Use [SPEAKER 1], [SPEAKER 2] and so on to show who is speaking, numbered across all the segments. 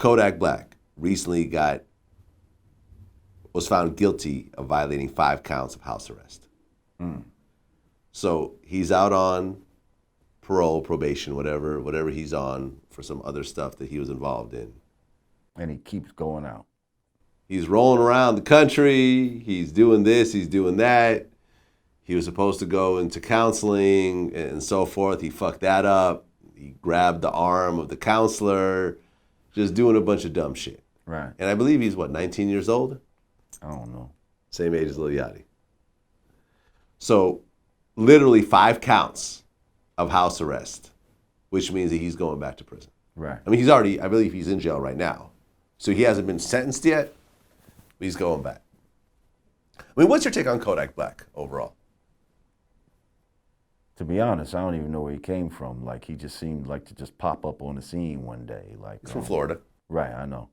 [SPEAKER 1] Kodak Black recently was found guilty of violating 5 counts of house arrest. So he's out on parole, probation, whatever he's on for some other stuff that he was involved in.
[SPEAKER 2] And he keeps going out.
[SPEAKER 1] He's rolling around the country. He's doing this. He's doing that. He was supposed to go into counseling and so forth. He fucked that up. He grabbed the arm of the counselor, just doing a bunch of dumb shit.
[SPEAKER 2] Right.
[SPEAKER 1] And I believe he's, 19 years old?
[SPEAKER 2] I don't know.
[SPEAKER 1] Same age as Lil Yachty. So literally 5 counts of house arrest, which means that he's going back to prison.
[SPEAKER 2] Right.
[SPEAKER 1] I mean, I believe he's in jail right now. So he hasn't been sentenced yet, but he's going back. I mean, what's your take on Kodak Black overall?
[SPEAKER 2] To be honest, I don't even know where he came from. Like, he just seemed like to just pop up on the scene one day. Like,
[SPEAKER 1] He's from Florida.
[SPEAKER 2] Right, I know.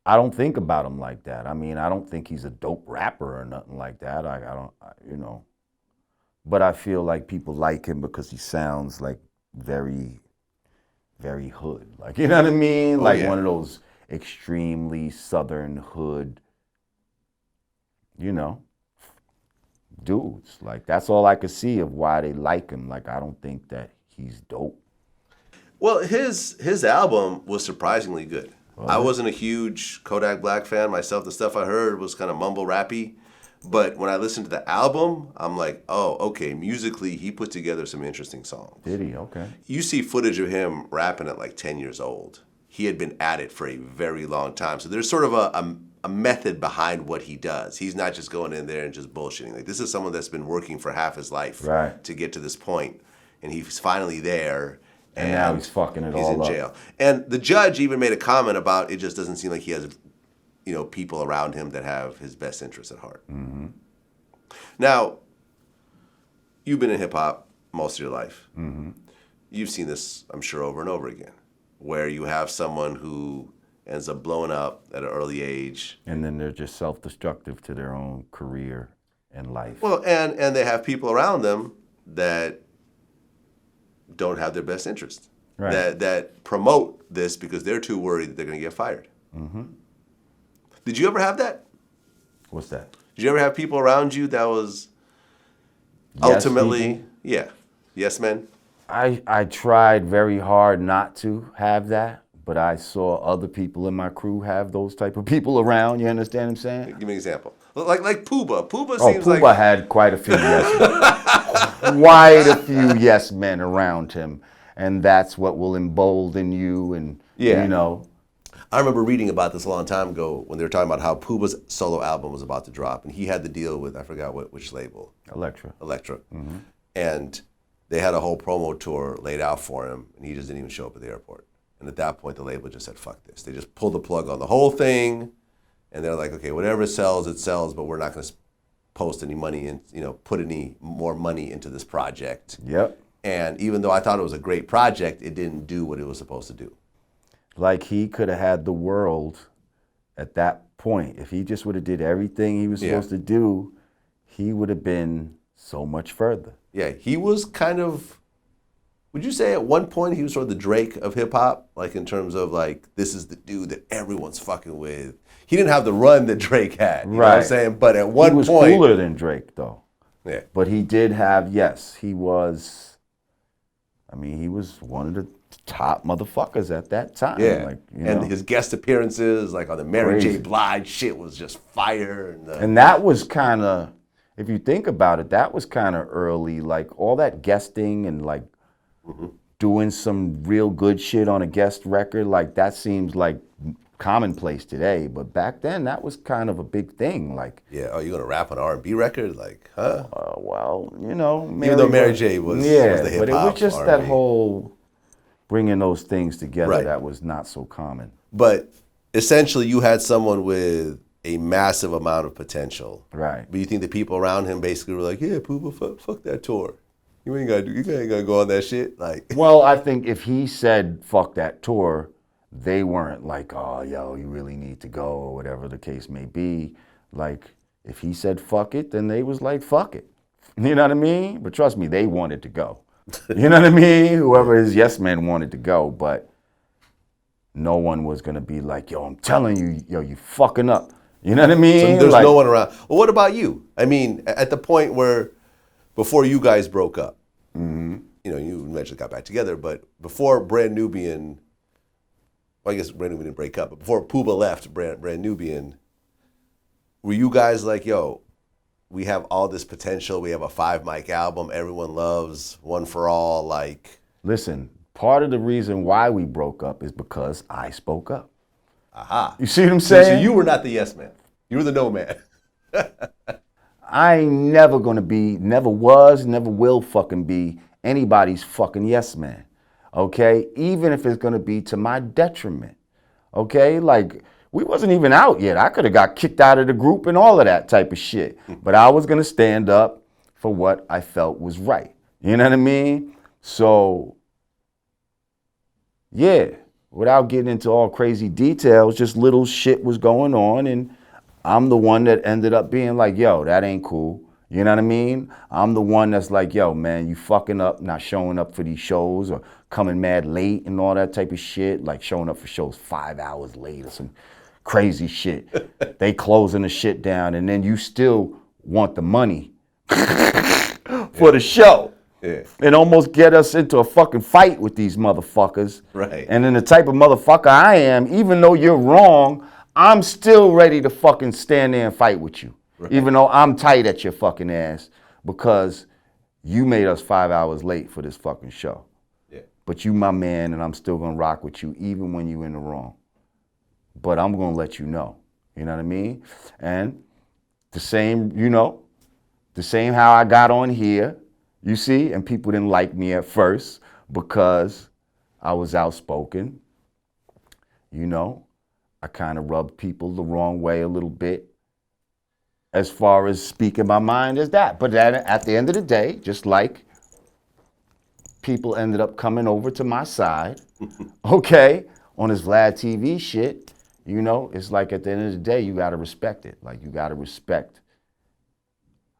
[SPEAKER 2] I don't think about him like that. I mean, I don't think he's a dope rapper or nothing like that. I don't, you know. But I feel like people like him because he sounds like very, very hood. Like, you know what I mean?
[SPEAKER 1] Oh,
[SPEAKER 2] like
[SPEAKER 1] yeah.
[SPEAKER 2] One of those extremely southern hood, you know, dudes. Like, that's all I could see of why they like him. Like, I don't think that he's dope.
[SPEAKER 1] Well, his album was surprisingly good. I wasn't a huge Kodak Black fan myself. The stuff I heard was kind of mumble rappy. But when I listened to the album, I'm like, oh, okay, musically, he put together some interesting songs.
[SPEAKER 2] Did he? Okay.
[SPEAKER 1] You see footage of him rapping at like 10 years old. He had been at it for a very long time. So there's sort of a method behind what he does. He's not just going in there and just bullshitting. Like, this is someone that's been working for half his life to get to this point. And he's finally there.
[SPEAKER 2] And now he's fucking it all up.
[SPEAKER 1] He's in jail. And the judge even made a comment about it just doesn't seem like he has, people around him that have his best interests at heart.
[SPEAKER 2] Mm-hmm.
[SPEAKER 1] Now, you've been in hip-hop most of your life.
[SPEAKER 2] Mm-hmm.
[SPEAKER 1] You've seen this, I'm sure, over and over again, where you have someone who ends up blowing up at an early age.
[SPEAKER 2] And then they're just self-destructive to their own career and life.
[SPEAKER 1] Well, and they have people around them that don't have their best interest.
[SPEAKER 2] Right.
[SPEAKER 1] That promote this because they're too worried that they're going to get fired.
[SPEAKER 2] Mm-hmm.
[SPEAKER 1] Did you ever have that?
[SPEAKER 2] What's that?
[SPEAKER 1] Did you ever have people around you that was ultimately, yes men?
[SPEAKER 2] I tried very hard not to have that, but I saw other people in my crew have those type of people around. You understand what I'm saying?
[SPEAKER 1] Give me an example. Like Puba. Puba
[SPEAKER 2] Oh,
[SPEAKER 1] seems
[SPEAKER 2] Puba
[SPEAKER 1] like
[SPEAKER 2] had quite a few yes men. Quite a few yes men around him. And that's what will embolden you and, you know.
[SPEAKER 1] I remember reading about this a long time ago when they were talking about how Puba's solo album was about to drop. And he had the deal with, I forgot which label.
[SPEAKER 2] Elektra.
[SPEAKER 1] Mm-hmm. And they had a whole promo tour laid out for him, and he just didn't even show up at the airport. And at that point, the label just said, fuck this. They just pulled the plug on the whole thing, and they're like, okay, whatever it sells, but we're not going to post any money and put any more money into this project.
[SPEAKER 2] Yep.
[SPEAKER 1] And even though I thought it was a great project, it didn't do what it was supposed to do.
[SPEAKER 2] Like, he could have had the world at that point. If he just would have did everything he was supposed to do, he would have been so much further.
[SPEAKER 1] Yeah, he was kind of, would you say at one point he was sort of the Drake of hip hop? Like, in terms of like, this is the dude that everyone's fucking with. He didn't have the run that Drake had, you know what I'm saying? But at one point. He was
[SPEAKER 2] cooler than Drake, though.
[SPEAKER 1] Yeah.
[SPEAKER 2] But he did have, he was one of the top motherfuckers at that time.
[SPEAKER 1] Yeah,
[SPEAKER 2] like,
[SPEAKER 1] and his guest appearances, like on the Mary J. Blige shit, was just fire.
[SPEAKER 2] And that was kind of, if you think about it, that was kind of early. Like, all that guesting and like doing some real good shit on a guest record, like, that seems like commonplace today. But back then, that was kind of a big thing. Like,
[SPEAKER 1] oh, you gonna rap on an R&B record? Like, huh?
[SPEAKER 2] Well, even though
[SPEAKER 1] Mary J. was the hip hop,
[SPEAKER 2] but it was just
[SPEAKER 1] R&B.
[SPEAKER 2] that whole bringing those things together that was not so common.
[SPEAKER 1] But essentially, you had someone with a massive amount of potential.
[SPEAKER 2] Right.
[SPEAKER 1] But you think the people around him basically were like, yeah, Puba, fuck that tour. You ain't gonna go on that shit. Like,
[SPEAKER 2] well, I think if he said fuck that tour, they weren't like, oh, yo, you really need to go, or whatever the case may be. Like, if he said fuck it, then they was like, fuck it. You know what I mean? But trust me, they wanted to go. You know what I mean? Whoever his yes man wanted to go, but no one was gonna be like, yo, I'm telling you, yo, you fucking up. You know what I mean?
[SPEAKER 1] So there's
[SPEAKER 2] like,
[SPEAKER 1] no one around. Well, what about you? I mean, at the point where, before you guys broke up, you know, you eventually got back together, but before Brand Nubian, well, I guess Brand Nubian didn't break up, but before Puba left Brand Nubian, were you guys like, yo, we have all this potential, we have a 5-mic album everyone loves, One for All, like...
[SPEAKER 2] Listen, part of the reason why we broke up is because I spoke up.
[SPEAKER 1] Aha.
[SPEAKER 2] You see what I'm
[SPEAKER 1] So
[SPEAKER 2] saying?
[SPEAKER 1] you were not the yes man. You were the no man.
[SPEAKER 2] I ain't never gonna be, never was, never will fucking be anybody's fucking yes man. Okay? Even if it's gonna be to my detriment. Okay? Like, we wasn't even out yet. I could have got kicked out of the group and all of that type of shit. But I was gonna stand up for what I felt was right. You know what I mean? So, yeah, without getting into all crazy details, just little shit was going on, and I'm the one that ended up being like, yo, that ain't cool. You know what I mean? I'm the one that's like, yo, man, you fucking up, not showing up for these shows or coming mad late and all that type of shit, like showing up for shows 5 hours late or some crazy shit. They closing the shit down, and then you still want the money for the show.
[SPEAKER 1] Yeah.
[SPEAKER 2] And almost get us into a fucking fight with these motherfuckers.
[SPEAKER 1] Right.
[SPEAKER 2] And then the type of motherfucker I am, even though you're wrong, I'm still ready to fucking stand there and fight with you. Right. Even though I'm tight at your fucking ass because you made us 5 hours late for this fucking show.
[SPEAKER 1] Yeah.
[SPEAKER 2] But you my man, and I'm still gonna rock with you even when you in the wrong. But I'm gonna let you know. You know what I mean? And the same, you know, the same how I got on here, you see, and people didn't like me at first because I was outspoken. You know, I kind of rubbed people the wrong way a little bit as far as speaking my mind as that. But then at the end of the day, just like people ended up coming over to my side, okay, on this VladTV shit, you know, it's like at the end of the day, you got to respect it. Like, you got to respect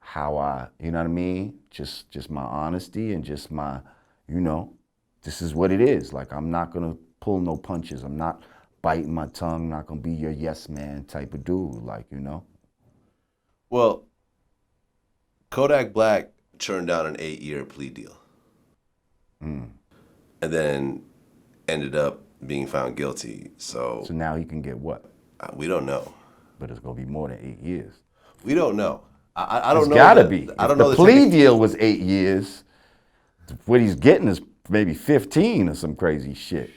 [SPEAKER 2] how I, you know what I mean? Just my honesty and just my, you know, this is what it is. Like, I'm not going to pull no punches. I'm not biting my tongue. I'm not going to be your yes man type of dude, like, you know?
[SPEAKER 1] Well, Kodak Black turned down an 8-year plea deal. And then ended up being found guilty. So
[SPEAKER 2] now he can get what?
[SPEAKER 1] We don't know.
[SPEAKER 2] But it's going to be more than 8 years.
[SPEAKER 1] We don't know. I don't know.
[SPEAKER 2] It's gotta be.
[SPEAKER 1] I don't
[SPEAKER 2] know.
[SPEAKER 1] know.
[SPEAKER 2] The plea deal was 8 years. What he's getting is maybe 15 or some crazy shit.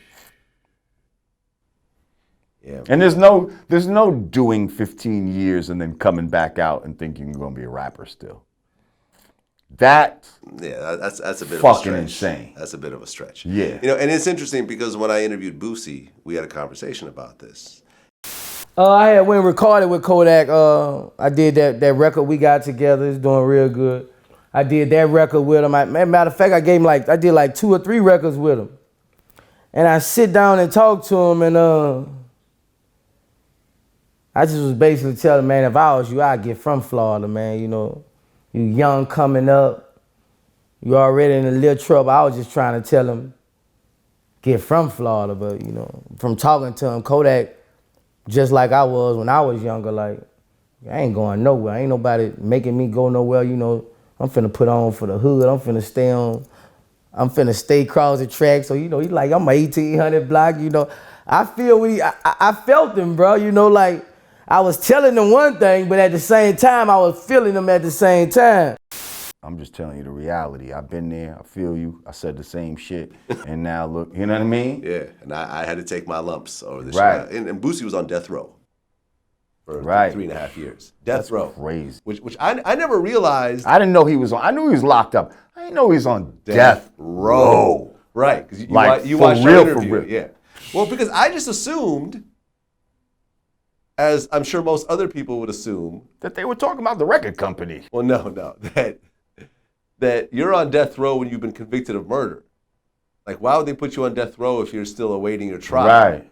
[SPEAKER 1] Yeah.
[SPEAKER 2] And there's no doing 15 years and then coming back out and thinking you're gonna be a rapper still. That's
[SPEAKER 1] a bit
[SPEAKER 2] fucking
[SPEAKER 1] of a stretch.
[SPEAKER 2] insane.
[SPEAKER 1] That's a bit of a stretch.
[SPEAKER 2] Yeah.
[SPEAKER 1] You know, and it's interesting because when I interviewed Boosie, we had a conversation about this.
[SPEAKER 3] I had went and recorded with Kodak. I did that record we got together. It's doing real good. I did that record with him. Matter of fact, I did like 2 or 3 records with him. And I sit down and talk to him, and I just was basically telling him, man, if I was you, I'd get from Florida, man. You know, you young coming up, you already in a little trouble. I was just trying to tell him, get from Florida, but you know, from talking to him, Kodak, just like I was when I was younger, like, I ain't going nowhere. Ain't nobody making me go nowhere, you know. I'm finna put on for the hood. I'm finna stay across the track. So, you know, he like, I'm a 1800 block, you know. I felt him, bro, you know, like, I was telling him one thing, but at the same time, I was feeling him at the same time.
[SPEAKER 2] I'm just telling you the reality. I've been there. I feel you. I said the same shit. And now look, you know what I mean?
[SPEAKER 1] Yeah, and I had to take my lumps over this
[SPEAKER 2] right.
[SPEAKER 1] shit. And Boosie was on death row for
[SPEAKER 2] right.
[SPEAKER 1] 3.5 years. Death row.
[SPEAKER 2] Crazy.
[SPEAKER 1] Which I never realized.
[SPEAKER 2] I didn't know he was on. I knew he was locked up. I didn't know he was on death row.
[SPEAKER 1] Right, because you
[SPEAKER 2] for
[SPEAKER 1] watched
[SPEAKER 2] real,
[SPEAKER 1] our interview.
[SPEAKER 2] for real.
[SPEAKER 1] Yeah. Well, because I just assumed, as I'm sure most other people would assume,
[SPEAKER 2] that they were talking about the record company.
[SPEAKER 1] Well, no, that you're on death row when you've been convicted of murder. Like, why would they put you on death row if you're still awaiting your trial?
[SPEAKER 2] Right.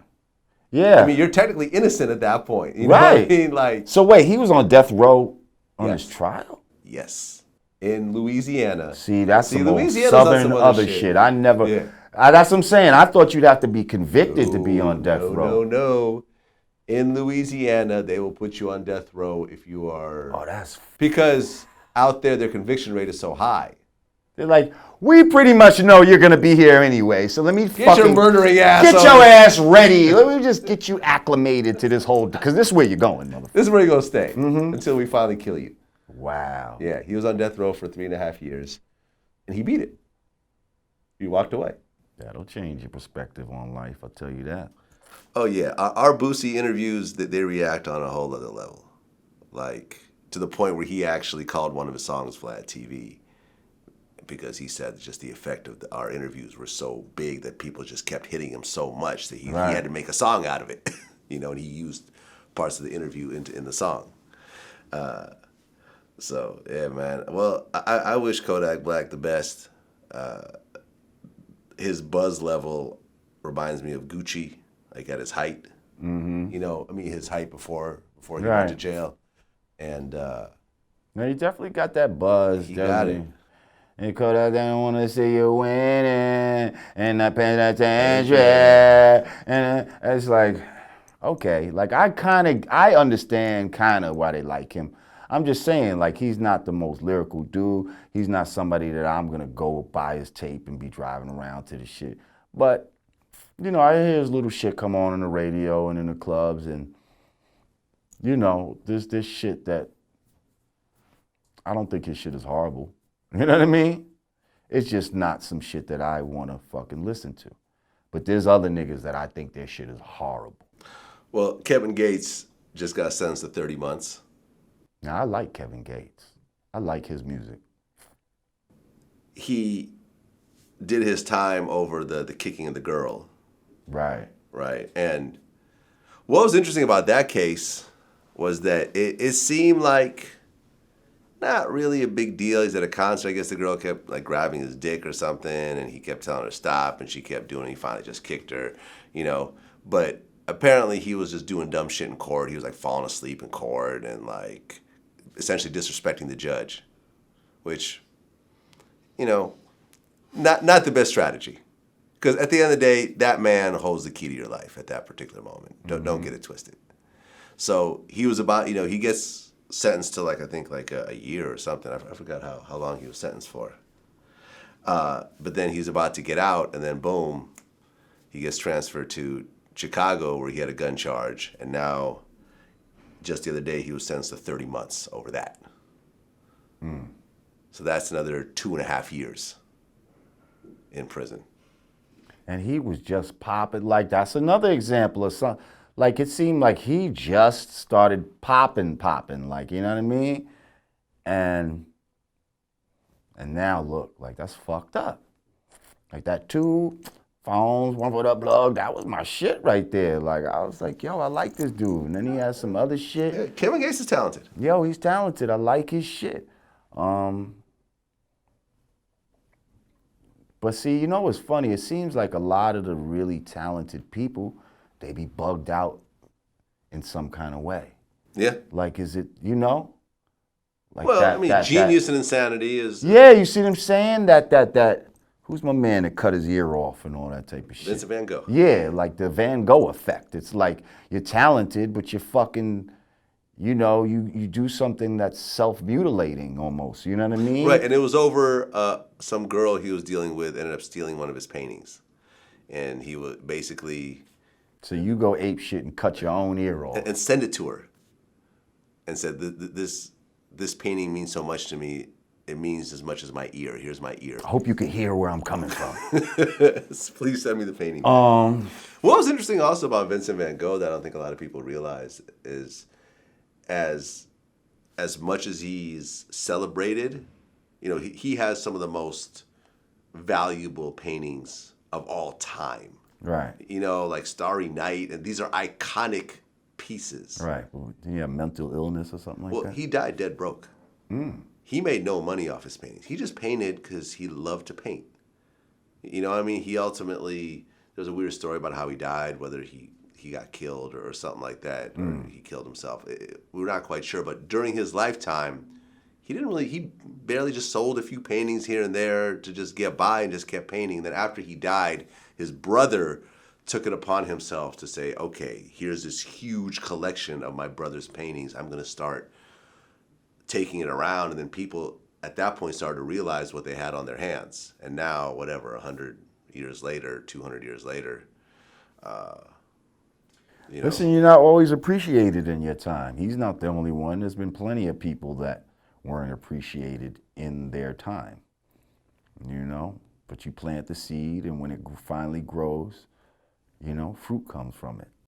[SPEAKER 2] Yeah.
[SPEAKER 1] I mean, you're technically innocent at that point. You know what I mean? Like,
[SPEAKER 2] so wait, he was on death row on his trial?
[SPEAKER 1] Yes. in Louisiana.
[SPEAKER 2] See, that's some old
[SPEAKER 1] Louisiana's on
[SPEAKER 2] southern
[SPEAKER 1] some
[SPEAKER 2] other shit. I never.
[SPEAKER 1] Yeah.
[SPEAKER 2] That's what I'm saying. I thought you'd have to be convicted to be on death row.
[SPEAKER 1] No. In Louisiana, they will put you on death row if you are.
[SPEAKER 2] Oh, that's.
[SPEAKER 1] Because out there, their conviction rate is so high.
[SPEAKER 2] They're like, we pretty much know you're gonna be here anyway, so let me
[SPEAKER 1] Get your murdering ass.
[SPEAKER 2] Get your ass ready. Let me just get you acclimated to this whole, because this is where you're going, motherfucker.
[SPEAKER 1] This is where you're gonna stay until we finally kill you.
[SPEAKER 2] Wow.
[SPEAKER 1] Yeah, he was on death row for 3.5 years, and he beat it. He walked away.
[SPEAKER 2] That'll change your perspective on life, I'll tell you that.
[SPEAKER 1] Oh yeah, our Boosie interviews, they react on a whole other level, like to the point where he actually called one of his songs VladTV. Because he said just the effect of our interviews were so big that people just kept hitting him so much that he had to make a song out of it, and he used parts of the interview in the song. So yeah, man. Well, I wish Kodak Black the best. His buzz level reminds me of Gucci, like at his height. Mm-hmm. His height before he went to jail, and
[SPEAKER 2] no, he definitely got that buzz.
[SPEAKER 1] He got it.
[SPEAKER 2] And Kodak don't want to see you winning, and I pay attention. And it's like, okay, like I understand kind of why they like him. I'm just saying, like, he's not the most lyrical dude. He's not somebody that I'm gonna go buy his tape and be driving around to the shit. But, I hear his little shit come on the radio and in the clubs, and there's this shit that I don't think his shit is horrible. You know what I mean? It's just not some shit that I want to fucking listen to. But there's other niggas that I think their shit is horrible.
[SPEAKER 1] Well, Kevin Gates just got sentenced to 30 months.
[SPEAKER 2] Now, I like Kevin Gates. I like his music.
[SPEAKER 1] He did his time over the kicking of the girl.
[SPEAKER 2] Right.
[SPEAKER 1] Right. And what was interesting about that case was that it seemed like not really a big deal. He's at a concert. I guess the girl kept like grabbing his dick or something, and he kept telling her to stop, and she kept doing it. He finally just kicked her, But apparently he was just doing dumb shit in court. He was like falling asleep in court and like essentially disrespecting the judge, which, not the best strategy. Because at the end of the day, that man holds the key to your life at that particular moment. Don't get it twisted. So he was about, he gets sentenced to like I think like a year or something. I forgot how long he was sentenced for. But then he's about to get out, and then boom, he gets transferred to Chicago where he had a gun charge, and now just the other day he was sentenced to 30 months over that. So that's another 2.5 years in prison.
[SPEAKER 2] And he was just popping. Like, that's another example of something. Like, it seemed like he just started popping, like, you know what I mean? And now look, like, that's fucked up. Like, that 2 phones, 1 for the plug, that was my shit right there. Like, I was like, yo, I like this dude. And then he has some other shit.
[SPEAKER 1] Yeah, Kevin Gates is talented.
[SPEAKER 2] Yo, he's talented. I like his shit. But see, you know what's funny? It seems like a lot of the really talented people, they be bugged out in some kind of way.
[SPEAKER 1] Yeah.
[SPEAKER 2] Like, is it, Like
[SPEAKER 1] well, genius and insanity is...
[SPEAKER 2] Yeah, you see what I'm saying? That who's my man that cut his ear off and all that type of shit?
[SPEAKER 1] Vincent Van Gogh.
[SPEAKER 2] Yeah, like the Van Gogh effect. It's like you're talented, but you're fucking, you do something that's self-mutilating almost. You know what I mean?
[SPEAKER 1] Right, and it was over some girl he was dealing with ended up stealing one of his paintings. And he would basically...
[SPEAKER 2] So you go ape shit and cut your own ear off.
[SPEAKER 1] And send it to her. And said, this painting means so much to me. It means as much as my ear. Here's my ear.
[SPEAKER 2] I hope you can hear where I'm coming from.
[SPEAKER 1] Please send me the painting. What was interesting also about Vincent Van Gogh that I don't think a lot of people realize is as much as he's celebrated, he has some of the most valuable paintings of all time.
[SPEAKER 2] Right.
[SPEAKER 1] Like Starry Night, and these are iconic pieces.
[SPEAKER 2] Right. He had mental illness or something like that?
[SPEAKER 1] Well, he died dead broke. He made no money off his paintings. He just painted because he loved to paint. He ultimately, there's a weird story about how he died, whether he got killed or something like that, or he killed himself. We're not quite sure, but during his lifetime, he barely just sold a few paintings here and there to just get by and just kept painting. Then after he died, his brother took it upon himself to say, okay, here's this huge collection of my brother's paintings. I'm going to start taking it around. And then people at that point started to realize what they had on their hands. And now, whatever, 100 years later, 200 years later, you know.
[SPEAKER 2] Listen, you're not always appreciated in your time. He's not the only one. There's been plenty of people that weren't appreciated in their time, you know. But you plant the seed, and when it finally grows, you know, fruit comes from it.